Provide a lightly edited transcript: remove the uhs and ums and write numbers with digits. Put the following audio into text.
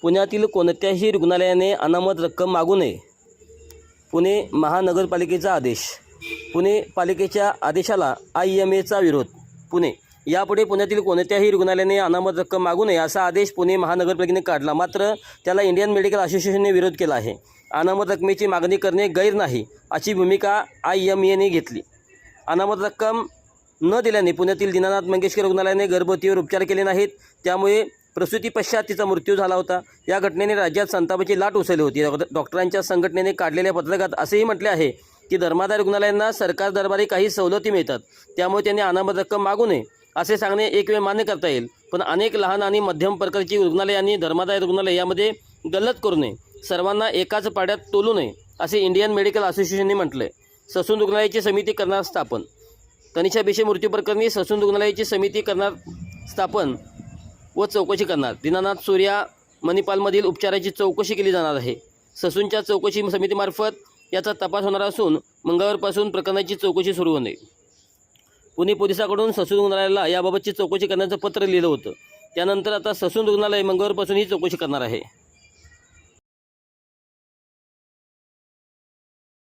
पुण्यातील कोणत्याही रुग्णालयाने अनामत रक्कम मागू नये. पुणे महानगरपालिकेचा आदेश. पुणे पालिकेच्या आदेशाला IMAचा विरोध. पुणे. यापुढे पुण्यातील कोणत्याही रुग्णालयाने अनामत रक्कम मागू नये असा आदेश पुणे महानगरपालिकेने काढला. मात्र त्याला इंडियन मेडिकल असोसिएशनने विरोध केला आहे. अनामत रकमेची मागणी करणे गैर नाही अशी भूमिका IMAने घेतली. अनामत रक्कम न दिल्याने पुण्यातील दीनानाथ मंगेशकर रुग्णालयाने गर्भवतीवर उपचार केले नाहीत. त्यामुळे प्रसूती पश्चात तिचा मृत्यू झाला होता. या घटनेने राज्यात संतापाची लाट उसळली होती. डॉक्टरांच्या संघटनेने काढलेल्या पत्रकात असेही म्हटले आहे की धर्मादाय रुग्णालयांना सरकार दरबारी काही सवलती मिळतात, त्यामुळे त्यांनी अनामत रक्कम मागू नये असे सांगणे एक वेळ मान्य करता येईल. पण अनेक लहान आणि मध्यम प्रकारची रुग्णालयांनी धर्मादाय रुग्णालय यामध्ये गल्लत करू नये, सर्वांना एकाच पाड्यात तोलू नये असे इंडियन मेडिकल असोसिएशनने म्हटले. ससून रुग्णालयाची समिती करणार स्थापन. तनिषा बिशे मृत्यू प्रकरणी ससून रुग्णालयाची समिती करणार स्थापन व चौकशी करणार. दीनानाथ सूर्या मणिपालमधील उपचाराची चौकशी केली जाणार आहे. ससूनच्या चौकशी समितीमार्फत याचा तपास होणार असून मंगळवारपासून प्रकरणाची चौकशी सुरू होणे. पुणे पोलिसांकडून ससून रुग्णालयाला याबाबतची चौकशी करण्याचं पत्र लिहिलं होतं. त्यानंतर आता ससून रुग्णालय मंगळवारपासून ही चौकशी करणार आहे.